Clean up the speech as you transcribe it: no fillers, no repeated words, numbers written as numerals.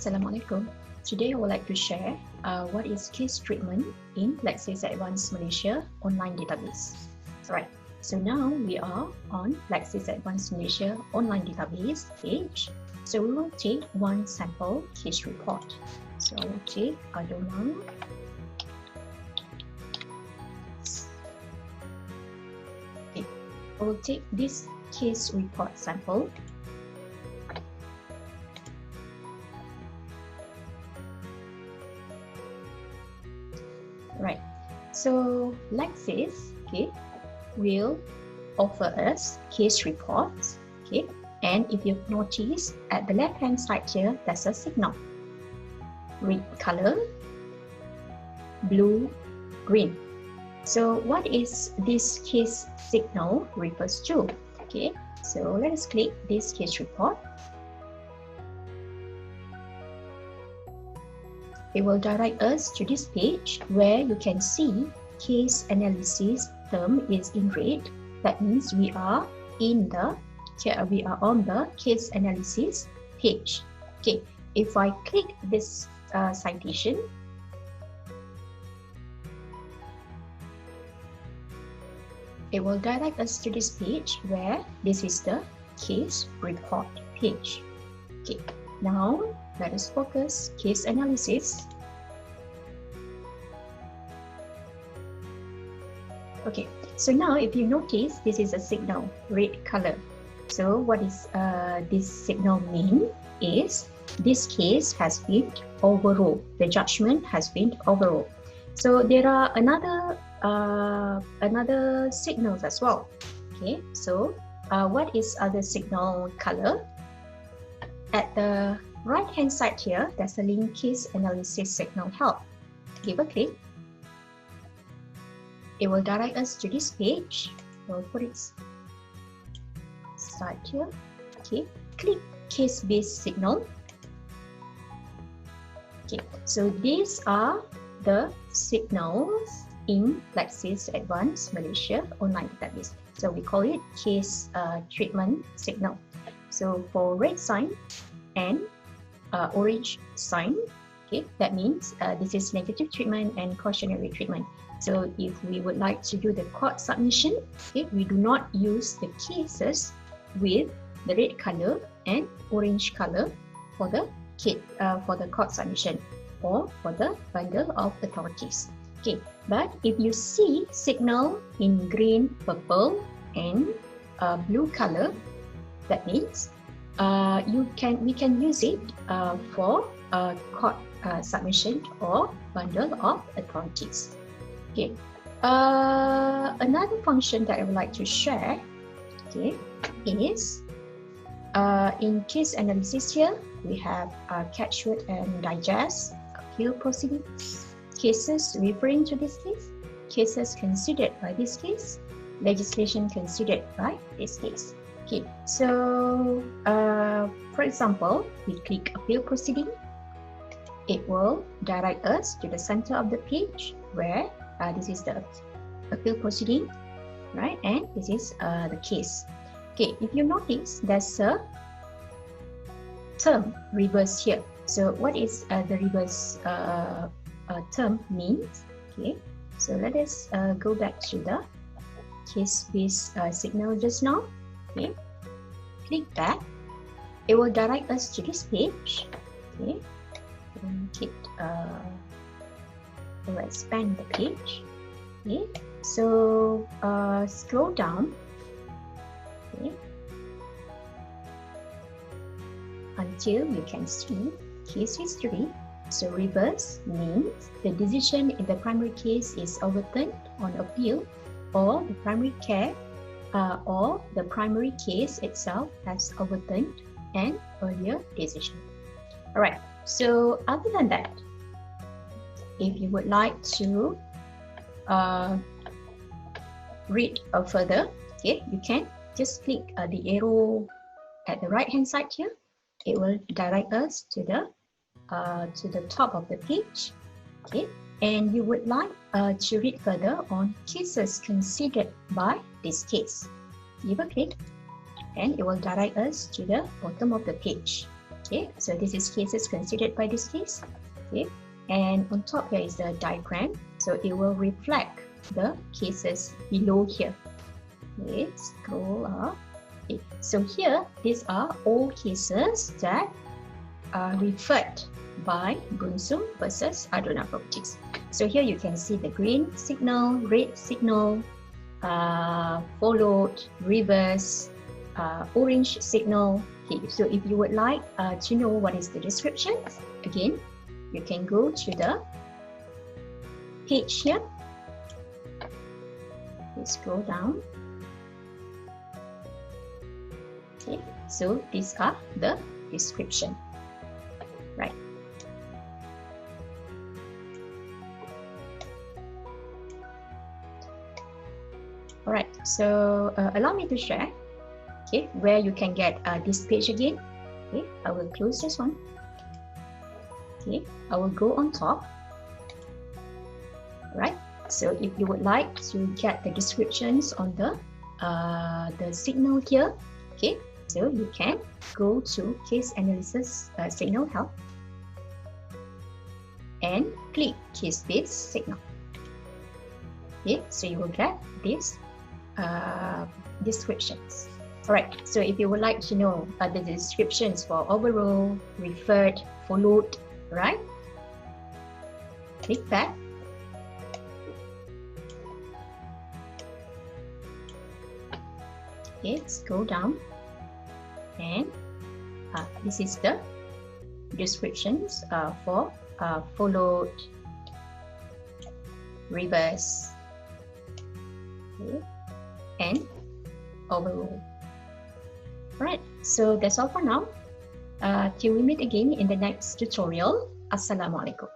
Assalamualaikum. Today I would like to share what is case treatment in Lexis Advanced Malaysia online database. Alright, so now we are on Lexis Advanced Malaysia online database page. So we will take one sample case report. So I will take Adoma. Okay, I will take this case report sample. Right, so Lexis, will offer us case reports, and if you've noticed at the left hand side here, there's a signal, red color, blue, green. So what is this case signal refers to? So let us click this case report. It will direct us to this page where you can see case analysis term is in red. That means we are on the case analysis page. If I click this citation, it will direct us to this page where this is the case report page. Now let us focus case analysis. So now if you notice, this is a signal, red color. So what is this signal mean is this case has been overruled. The judgment has been overruled. So there are another signals as well. So what is other signal color? At the right hand side here, there's a link case analysis signal help. Give a click. It will direct us to this page. We'll put it side here. Click case-based signal. So these are the signals in Lexis Advanced Malaysia online database. So we call it case treatment signal. So for red sign and orange sign, that means this is negative treatment and cautionary treatment. So if we would like to do the court submission, we do not use the cases with the red color and orange color for the court submission or for the bundle of authorities. But if you see signal in green, purple, and blue color, that means we can use it for court submission or bundle of authorities. Another function that I would like to share is in case analysis here, we have catchword and digest, appeal proceedings, cases referring to this case, cases considered by this case, legislation considered by this case. So for example, we click appeal proceeding. It will direct us to the center of the page where this is the appeal proceeding, right? And this is the case. If you notice, there's a term reverse here. So what is the reverse term means? So let us go back to the case-based signal just now. Click that. It will direct us to this page. We'll expand the page. So scroll down until you can see case history. So reverse means the decision in the primary case is overturned on appeal, or the primary case itself has overturned an earlier decision. Alright, so other than that, if you would like to read further, you can just click the arrow at the right hand side here. It will direct us to the top of the page. And you would like to read further on cases considered by this case. Give a click and it will direct us to the bottom of the page. Okay, so this is cases considered by this case. Okay, and on top here is the diagram, so it will reflect the cases below here. Okay, scroll up. Okay, so here these are all cases that are referred by Brunsum versus Adona Properties. So here you can see the green signal, red signal, followed, reverse, orange signal. Okay, so if you would like to know what is the description, again, you can go to the page here. Let's scroll down. Okay, so these are the description, right? All right, so allow me to share, okay, where you can get this page again. Okay, I will close this one. Okay, I will go on top. All right, so if you would like to get the descriptions on the signal here, okay, so you can go to case analysis signal help and click case-based signal. Okay, so you will get these descriptions. All right, so if you would like to know the descriptions for overall, referred, followed, right? Click that. Okay, scroll down, and this is the descriptions for followed, reverse, okay, and overall. Alright, so that's all for now. Till we meet again in the next tutorial. Assalamualaikum.